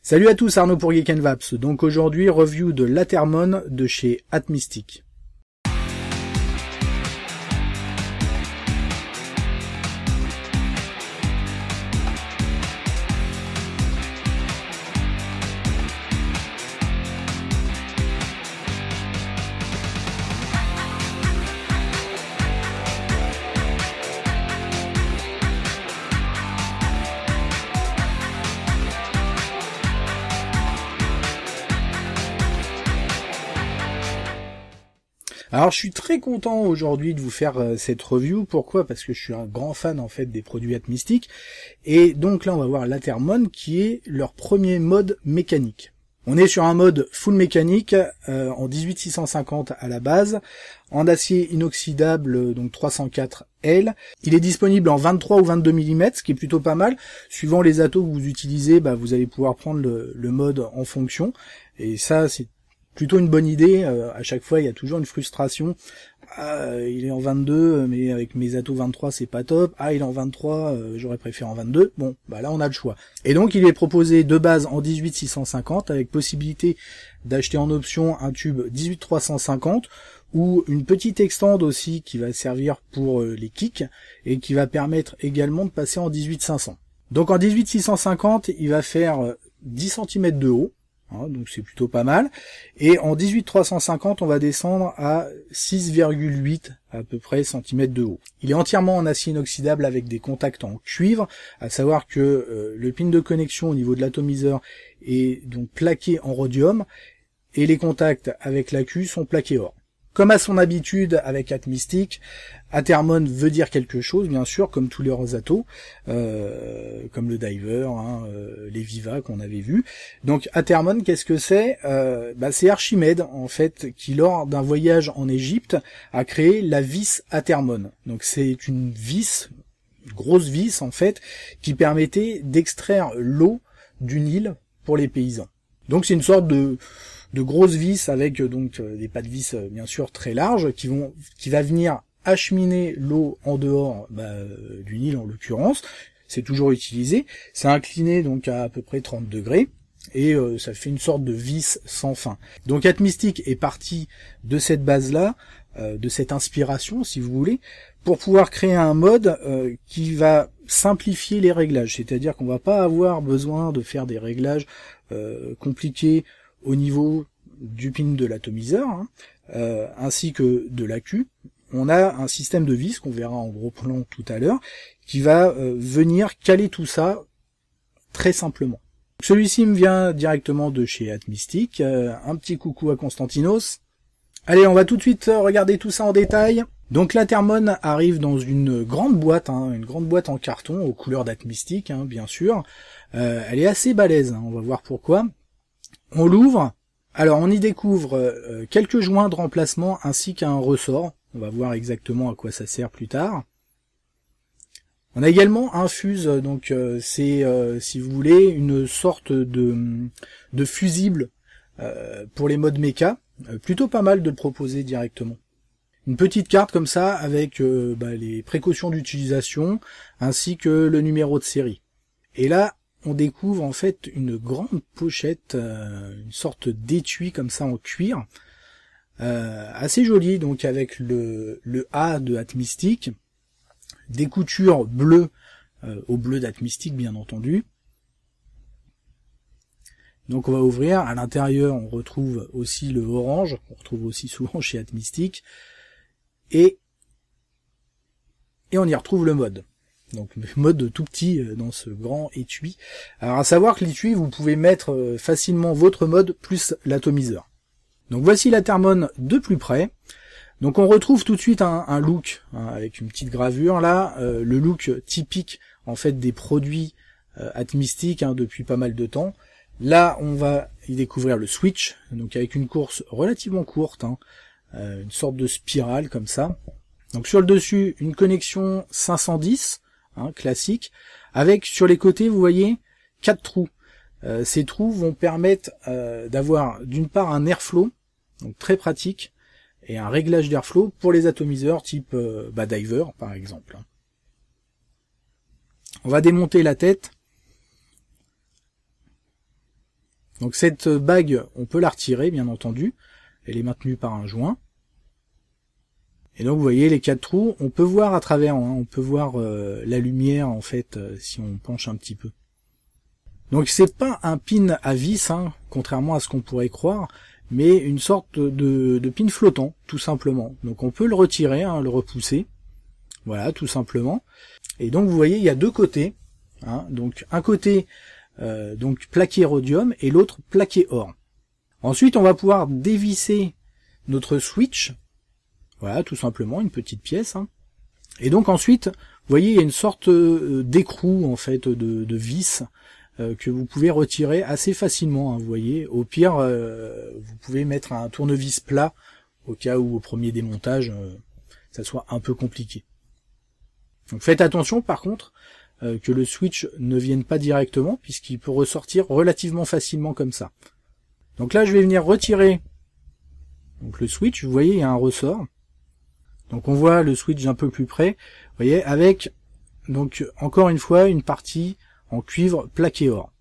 Salut à tous, Arnaud pour Geek & Vaps. Donc aujourd'hui, review de l'Athermon de chez Atmystic. Alors je suis très content aujourd'hui de vous faire cette review. Pourquoi? Parce que je suis un grand fan en fait des produits Atmystic. Et donc là on va voir l'Athermon qui est leur premier mode mécanique. On est sur un mode full mécanique en 18650 à la base, en acier inoxydable donc 304L. Il est disponible en 23 ou 22 mm, ce qui est plutôt pas mal. Suivant les atos que vous utilisez, vous allez pouvoir prendre le mode en fonction. Et ça c'est plutôt une bonne idée. À chaque fois il y a toujours une frustration. Il est en 22 mais avec mes atos 23 c'est pas top. Il est en 23, j'aurais préféré en 22. Bon, là on a le choix. Et donc il est proposé de base en 18650 avec possibilité d'acheter en option un tube 18350 ou une petite extende aussi qui va servir pour les kicks et qui va permettre également de passer en 18500. Donc en 18650 il va faire 10 cm de haut. Donc c'est plutôt pas mal. Et en 18350, on va descendre à 6,8 à peu près centimètres de haut. Il est entièrement en acier inoxydable avec des contacts en cuivre, à savoir que le pin de connexion au niveau de l'atomiseur est donc plaqué en rhodium et les contacts avec l'AQ sont plaqués or. Comme à son habitude avec Atmystic, Athermon veut dire quelque chose, bien sûr, comme tous leurs atos, comme le Diver, les Viva qu'on avait vus. Donc Athermon, qu'est-ce que c'est? C'est Archimède, en fait, qui lors d'un voyage en Égypte a créé la vis Athermon. Donc c'est une vis, une grosse vis en fait, qui permettait d'extraire l'eau du Nil pour les paysans. Donc c'est une sorte de grosses vis avec donc des pas de vis bien sûr très larges qui va venir acheminer l'eau en dehors du Nil en l'occurrence. C'est toujours utilisé. C'est incliné donc à peu près 30 degrés et ça fait une sorte de vis sans fin. Donc Atmystic est parti de cette base-là, de cette inspiration si vous voulez, pour pouvoir créer un mode qui va simplifier les réglages. C'est-à-dire qu'on va pas avoir besoin de faire des réglages compliqués au niveau du pin de l'atomiseur, ainsi que de l'AQ. On a un système de vis qu'on verra en gros plan tout à l'heure, qui va venir caler tout ça très simplement. Celui-ci me vient directement de chez Atmystic. Un petit coucou à Constantinos. Allez, on va tout de suite regarder tout ça en détail. Donc l'Athermon arrive dans une grande boîte en carton aux couleurs d'Atmystic, bien sûr. Elle est assez balèze, on va voir pourquoi. On l'ouvre, alors on y découvre quelques joints de remplacement ainsi qu'un ressort. On va voir exactement à quoi ça sert plus tard. On a également un fuse, donc c'est si vous voulez une sorte de fusible pour les modes méca. Plutôt pas mal de le proposer directement. Une petite carte comme ça avec les précautions d'utilisation ainsi que le numéro de série. Et là on découvre en fait une grande pochette, une sorte d'étui comme ça en cuir, assez joli, donc avec le A de Atmystic, des coutures bleues au bleu d'Atmystic bien entendu. Donc on va ouvrir, à l'intérieur on retrouve aussi le orange, qu'on retrouve aussi souvent chez Atmystic, et on y retrouve le mode. Donc le mode tout petit dans ce grand étui. Alors à savoir que l'étui, vous pouvez mettre facilement votre mode plus l'atomiseur. Donc voici l'Athermon de plus près. Donc on retrouve tout de suite un look avec une petite gravure là, le look typique en fait des produits Atmystic depuis pas mal de temps. Là on va y découvrir le switch, donc avec une course relativement courte, une sorte de spirale comme ça. Donc sur le dessus une connexion 510. Classique, avec sur les côtés, vous voyez, 4 trous. Ces trous vont permettre d'avoir d'une part un airflow, donc très pratique, et un réglage d'airflow pour les atomiseurs type Diver par exemple. On va démonter la tête. Donc cette bague, on peut la retirer, bien entendu. Elle est maintenue par un joint. Et donc vous voyez les 4 trous, on peut voir à travers, hein, on peut voir la lumière en fait si on penche un petit peu. Donc c'est pas un pin à vis, hein, contrairement à ce qu'on pourrait croire, mais une sorte de pin flottant, tout simplement. Donc on peut le retirer, hein, le repousser, voilà, tout simplement. Et donc vous voyez, il y a deux côtés, hein, donc un côté donc plaqué rhodium et l'autre plaqué or. Ensuite on va pouvoir dévisser notre switch, voilà, tout simplement, une petite pièce, hein. Et donc ensuite, vous voyez, il y a une sorte d'écrou en fait de vis que vous pouvez retirer assez facilement, hein, vous voyez. Au pire, vous pouvez mettre un tournevis plat au cas où au premier démontage, ça soit un peu compliqué. Donc faites attention par contre que le switch ne vienne pas directement puisqu'il peut ressortir relativement facilement comme ça. Donc là, je vais venir retirer donc le switch. Vous voyez, il y a un ressort. Donc on voit le switch un peu plus près. Vous voyez, avec donc encore une fois une partie en cuivre plaqué or.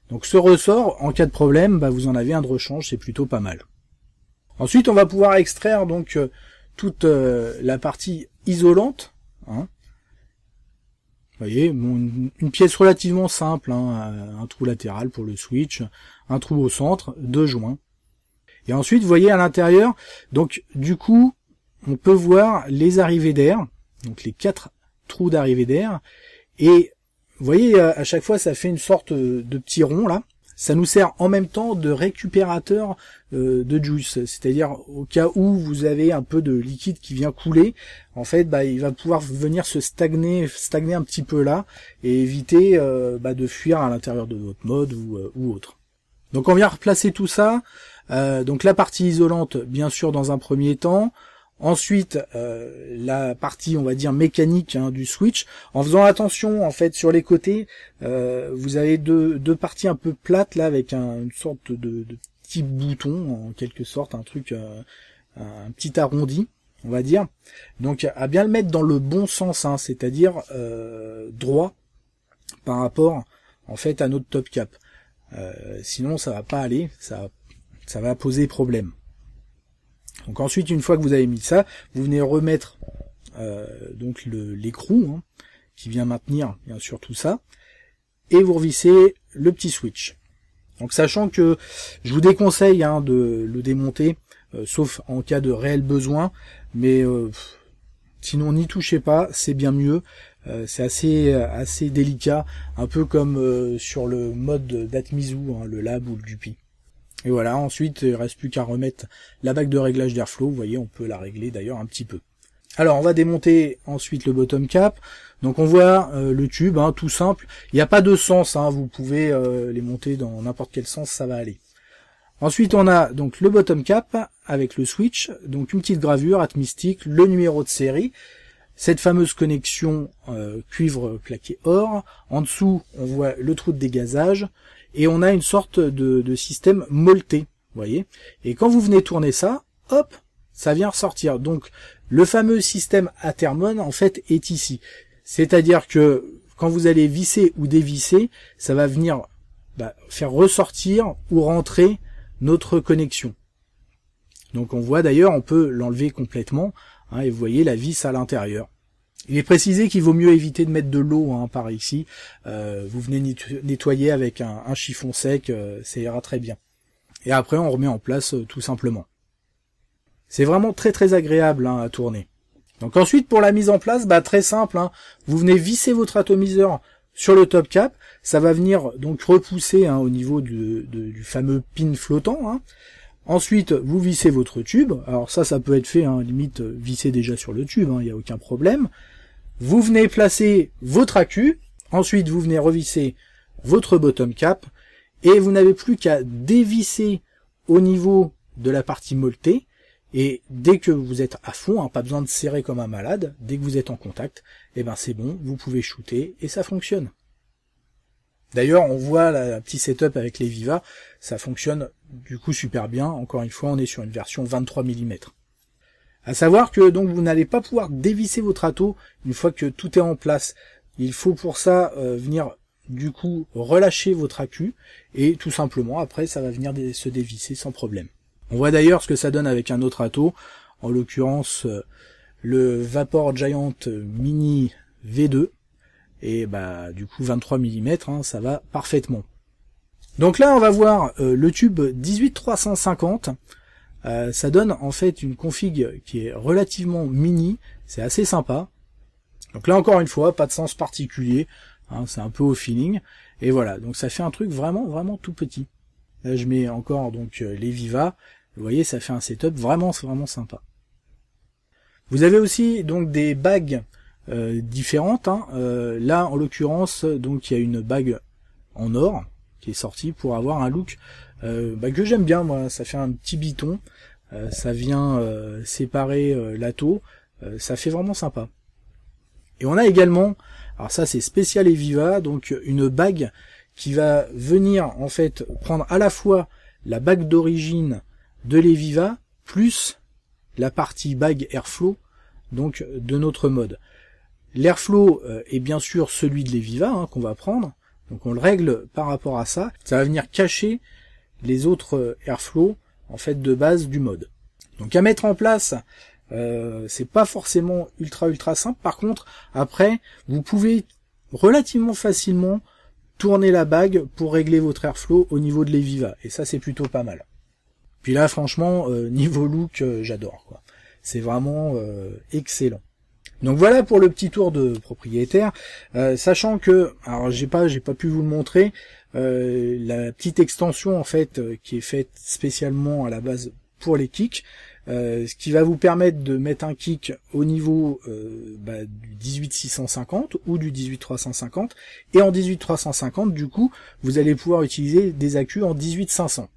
Donc ce ressort, en cas de problème, vous en avez un de rechange, c'est plutôt pas mal. Ensuite, on va pouvoir extraire donc toute la partie isolante, hein. Vous voyez, bon, une pièce relativement simple, hein, un trou latéral pour le switch, un trou au centre, 2 joints. Et ensuite, vous voyez à l'intérieur, donc du coup, on peut voir les arrivées d'air, donc les 4 trous d'arrivée d'air, et vous voyez, à chaque fois, ça fait une sorte de petit rond, là. Ça nous sert en même temps de récupérateur de juice. C'est-à-dire, au cas où vous avez un peu de liquide qui vient couler, en fait, il va pouvoir venir se stagner un petit peu là, et éviter de fuir à l'intérieur de votre mode ou autre. Donc, on vient replacer tout ça. Donc, la partie isolante, bien sûr, dans un premier temps. Ensuite, la partie, on va dire, mécanique, hein, du switch, en faisant attention, en fait, sur les côtés, vous avez deux parties un peu plates, là, avec une sorte de petit bouton, en quelque sorte, un truc, un petit arrondi, on va dire. Donc, à bien le mettre dans le bon sens, hein, c'est-à-dire droit par rapport, en fait, à notre top cap. Sinon, ça va pas aller, ça va poser problème. Donc ensuite, une fois que vous avez mis ça, vous venez remettre donc l'écrou, hein, qui vient maintenir bien sûr tout ça, et vous revissez le petit switch. Donc sachant que je vous déconseille, hein, de le démonter, sauf en cas de réel besoin, mais sinon n'y touchez pas, c'est bien mieux. C'est assez délicat, un peu comme sur le mode d'Atmizu, hein, le Lab ou le Dupi. Et voilà, ensuite, il ne reste plus qu'à remettre la bague de réglage d'airflow. Vous voyez, on peut la régler d'ailleurs un petit peu. Alors, on va démonter ensuite le bottom cap. Donc, on voit le tube, hein, tout simple. Il n'y a pas de sens, hein, vous pouvez les monter dans n'importe quel sens, ça va aller. Ensuite, on a donc le bottom cap avec le switch, donc une petite gravure atmistique, le numéro de série, cette fameuse connexion cuivre plaqué or. En dessous, on voit le trou de dégazage. Et on a une sorte de système molleté, vous voyez. Et quand vous venez tourner ça, hop, ça vient ressortir. Donc, le fameux système Athermon, en fait, est ici. C'est-à-dire que quand vous allez visser ou dévisser, ça va venir faire ressortir ou rentrer notre connexion. Donc, on voit d'ailleurs, on peut l'enlever complètement, hein, et vous voyez la vis à l'intérieur. Il est précisé qu'il vaut mieux éviter de mettre de l'eau, hein, par ici. Vous venez nettoyer avec un chiffon sec, ça ira très bien. Et après, on remet en place tout simplement. C'est vraiment très très agréable, hein, à tourner. Donc ensuite, pour la mise en place, très simple, hein, vous venez visser votre atomiseur sur le top cap. Ça va venir donc repousser, hein, au niveau du fameux pin flottant, hein. Ensuite, vous vissez votre tube. Alors ça peut être fait, hein, limite visser déjà sur le tube, hein, il n'y a aucun problème. Vous venez placer votre accu. Ensuite, vous venez revisser votre bottom cap. Et vous n'avez plus qu'à dévisser au niveau de la partie molletée. Et dès que vous êtes à fond, hein, pas besoin de serrer comme un malade, dès que vous êtes en contact, c'est bon, vous pouvez shooter et ça fonctionne. D'ailleurs, on voit la petit setup avec les Viva, ça fonctionne du coup super bien. Encore une fois, on est sur une version 23 mm. À savoir que donc vous n'allez pas pouvoir dévisser votre ato une fois que tout est en place. Il faut pour ça venir du coup relâcher votre accu et tout simplement après ça va venir se dévisser sans problème. On voit d'ailleurs ce que ça donne avec un autre Ato, en l'occurrence le Vapor Giant Mini V2 et bah du coup 23 mm hein, ça va parfaitement. Donc là on va voir le tube 18350. Ça donne en fait une config qui est relativement mini, c'est assez sympa. Donc là encore une fois, pas de sens particulier, hein, c'est un peu au feeling. Et voilà, donc ça fait un truc vraiment tout petit. Là je mets encore donc les Viva, vous voyez ça fait un setup vraiment sympa. Vous avez aussi donc des bagues différentes. Hein. Là en l'occurrence donc il y a une bague en or qui est sortie pour avoir un look que j'aime bien moi, ça fait un petit biton, ça vient séparer l'Ato, ça fait vraiment sympa. Et on a également, alors ça c'est spécial et Viva, donc une bague qui va venir en fait prendre à la fois la bague d'origine de l'Eviva plus la partie bague Airflow donc de notre mode. L'Airflow est bien sûr celui de l'Eviva hein, qu'on va prendre, donc on le règle par rapport à ça, ça va venir cacher les autres Airflow en fait de base du mode. Donc à mettre en place, c'est pas forcément ultra simple. Par contre, après, vous pouvez relativement facilement tourner la bague pour régler votre Airflow au niveau de l'Eviva. Et ça, c'est plutôt pas mal. Puis là, franchement, niveau look, j'adore, quoi. C'est vraiment excellent. Donc voilà pour le petit tour de propriétaire. Sachant que, alors j'ai pas pu vous le montrer, la petite extension en fait qui est faite spécialement à la base pour les kicks. Ce qui va vous permettre de mettre un kick au niveau du 18650 ou du 18350 et en 18350 du coup vous allez pouvoir utiliser des accus en 18500.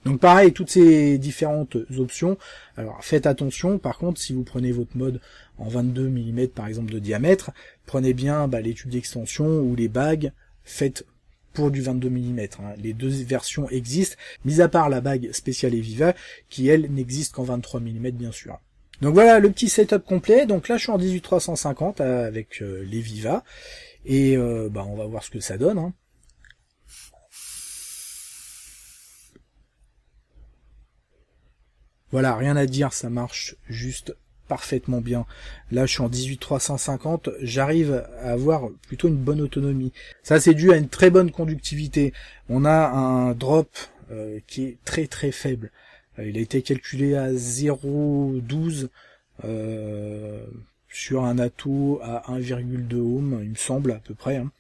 Donc pareil, toutes ces différentes options. Alors faites attention, par contre si vous prenez votre mode en 22 mm par exemple de diamètre, prenez bien les tubes d'extension ou les bagues faites pour du 22 mm. Hein. Les deux versions existent, mis à part la bague spéciale Eviva, qui elle n'existe qu'en 23 mm bien sûr. Donc voilà le petit setup complet. Donc là je suis en 18350 avec l'Eviva, et on va voir ce que ça donne. Hein. Voilà, rien à dire, ça marche juste parfaitement bien. Là, je suis en 18350, j'arrive à avoir plutôt une bonne autonomie. Ça, c'est dû à une très bonne conductivité. On a un drop qui est très faible. Il a été calculé à 0,12 sur un Ato à 1,2 ohm, il me semble à peu près. Hein.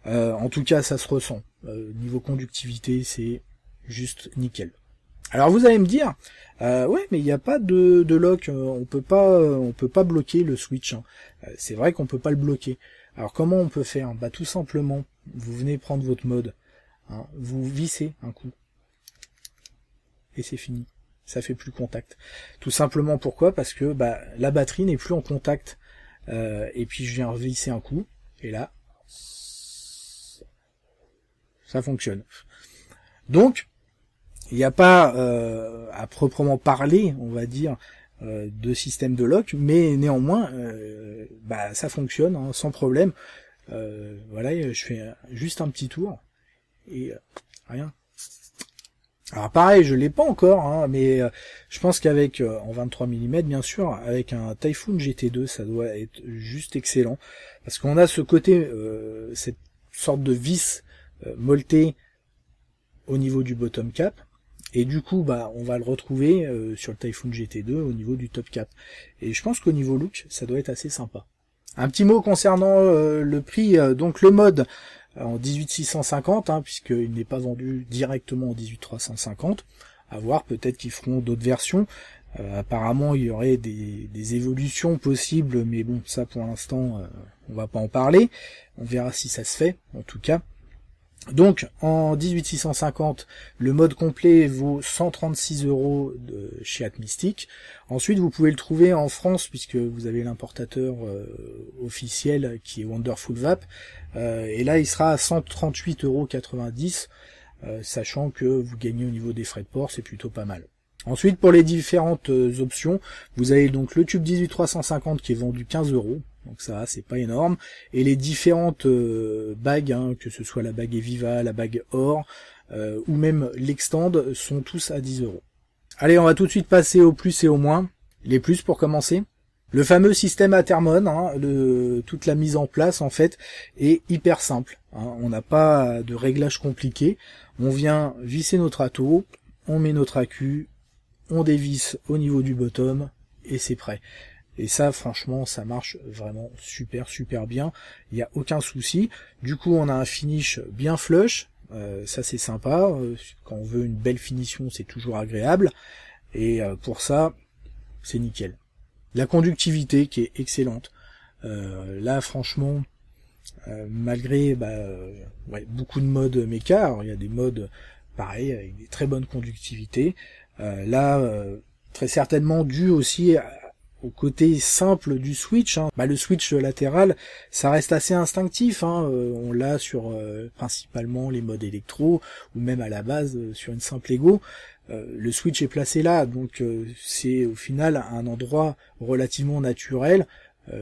En tout cas, ça se ressent. Niveau conductivité, c'est juste nickel. Alors vous allez me dire, ouais, mais il n'y a pas de lock, on peut pas bloquer le switch. Hein. C'est vrai qu'on peut pas le bloquer. Alors comment on peut faire? Tout simplement, vous venez prendre votre mode, hein, vous vissez un coup, et c'est fini. Ça fait plus contact. Tout simplement pourquoi? Parce que la batterie n'est plus en contact. Et puis je viens visser un coup, et là, ça fonctionne. Donc, il n'y a pas à proprement parler, on va dire, de système de lock, mais néanmoins, ça fonctionne hein, sans problème. Voilà, je fais juste un petit tour et rien. Alors pareil, je l'ai pas encore, hein, mais je pense qu'avec en 23 mm, bien sûr, avec un Typhoon GT2, ça doit être juste excellent, parce qu'on a ce côté, cette sorte de vis molletée au niveau du bottom cap. Et du coup, on va le retrouver sur le Typhoon GT2 au niveau du top cap. Et je pense qu'au niveau look, ça doit être assez sympa. Un petit mot concernant le prix, donc le mode en 18650, hein, puisqu'il n'est pas vendu directement en 18350. À voir, peut-être qu'ils feront d'autres versions. Apparemment, il y aurait des évolutions possibles, mais bon, ça pour l'instant, on va pas en parler. On verra si ça se fait, en tout cas. Donc en 18650, le mode complet vaut 136 € chez Atmystic. Ensuite, vous pouvez le trouver en France puisque vous avez l'importateur officiel qui est Wonderful Vap. Et là, il sera à 138,90 €, sachant que vous gagnez au niveau des frais de port, c'est plutôt pas mal. Ensuite, pour les différentes options, vous avez donc le tube 18350 qui est vendu 15 €. donc ça c'est pas énorme, et les différentes bagues, hein, que ce soit la bague Eviva, la bague or, ou même l'extend, sont tous à 10 €. Allez, on va tout de suite passer au plus et au moins. Les plus pour commencer. Le fameux système Athermon, hein, toute la mise en place en fait est hyper simple, hein. On n'a pas de réglage compliqué. On vient visser notre ato, on met notre accu, on dévisse au niveau du bottom et c'est prêt. Et ça, franchement, ça marche vraiment super bien. Il n'y a aucun souci. Du coup, on a un finish bien flush. Ça, c'est sympa. Quand on veut une belle finition, c'est toujours agréable. Et pour ça, c'est nickel. La conductivité qui est excellente. Là, franchement, malgré beaucoup de modes méca, alors il y a des modes pareils avec des très bonnes conductivités. Très certainement dû aussi au côté simple du switch, hein. Le switch latéral, ça reste assez instinctif, hein. On l'a sur principalement les modes électro, ou même à la base sur une simple Ego. Le switch est placé là, donc c'est au final un endroit relativement naturel.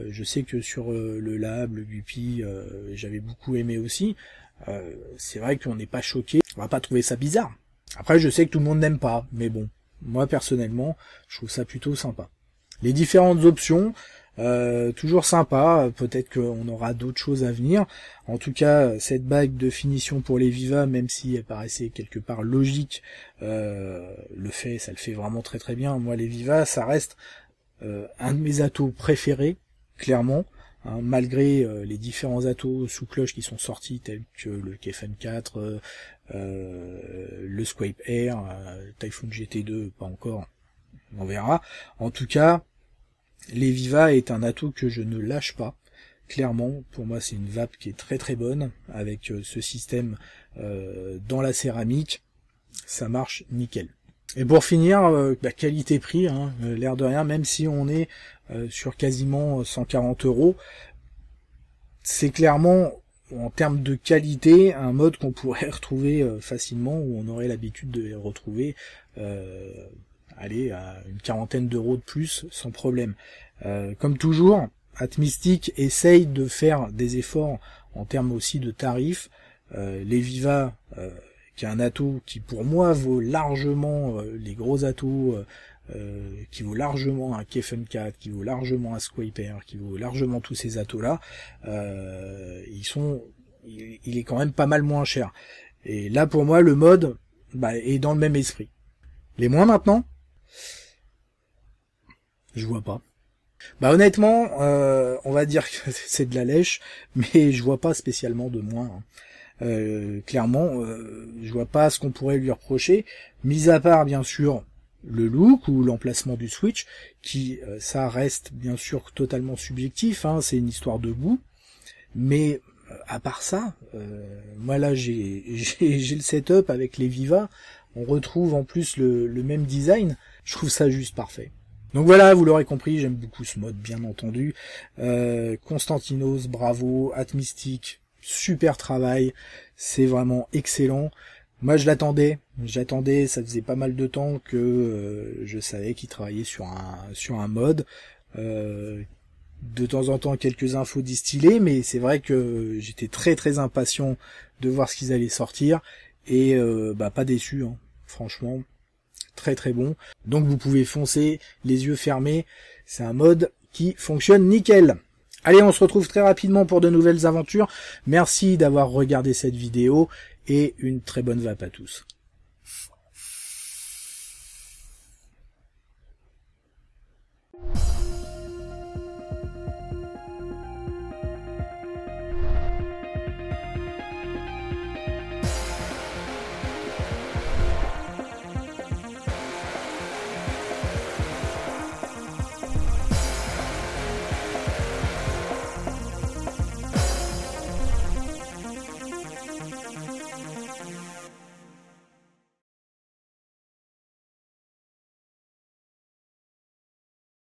Je sais que sur le Lab, le Guppy, j'avais beaucoup aimé aussi. C'est vrai qu'on n'est pas choqué, on va pas trouver ça bizarre. Après, je sais que tout le monde n'aime pas, mais bon, moi personnellement, je trouve ça plutôt sympa. Les différentes options, toujours sympa, peut-être qu'on aura d'autres choses à venir. En tout cas, cette bague de finition pour les Viva, même si elle paraissait quelque part logique, ça le fait vraiment très bien. Moi, les Viva, ça reste un de mes atos préférés, clairement, hein, malgré les différents atos sous cloche qui sont sortis, tels que le KFN 4, le Squape Air, Typhoon GT2, pas encore, on verra. En tout cas, les Viva est un atout que je ne lâche pas. Clairement, pour moi, c'est une vape qui est très bonne, avec ce système dans la céramique, ça marche nickel. Et pour finir, qualité-prix, hein, l'air de rien, même si on est sur quasiment 140 €, c'est clairement, en termes de qualité, un mode qu'on pourrait retrouver facilement, où on aurait l'habitude de les retrouver à une quarantaine d'euros de plus, sans problème. Comme toujours, Atmystic essaye de faire des efforts en termes aussi de tarifs. Les Viva, qui est un atout qui pour moi vaut largement les gros atos, qui vaut largement un KFN 4, qui vaut largement un Squaper, qui vaut largement tous ces atos-là, il est quand même pas mal moins cher. Et là, pour moi, le mode est dans le même esprit. Les moins maintenant, je vois pas. Honnêtement, on va dire que c'est de la lèche, mais je vois pas spécialement de moins, hein. Clairement, je vois pas ce qu'on pourrait lui reprocher, mis à part bien sûr le look ou l'emplacement du switch, qui ça reste bien sûr totalement subjectif, hein, c'est une histoire de goût, mais à part ça, moi là j'ai le setup avec les Viva, on retrouve en plus le même design, je trouve ça juste parfait. Donc voilà, vous l'aurez compris, j'aime beaucoup ce mode, bien entendu. Constantinos, bravo, Atmystic, super travail, c'est vraiment excellent. Moi j'attendais, ça faisait pas mal de temps que je savais qu'il travaillait sur un mode. De temps en temps quelques infos distillées, mais c'est vrai que j'étais très impatient de voir ce qu'ils allaient sortir, et pas déçu, hein, franchement. Très bon. Donc vous pouvez foncer les yeux fermés. C'est un mode qui fonctionne nickel. Allez, on se retrouve très rapidement pour de nouvelles aventures. Merci d'avoir regardé cette vidéo et une très bonne vape à tous.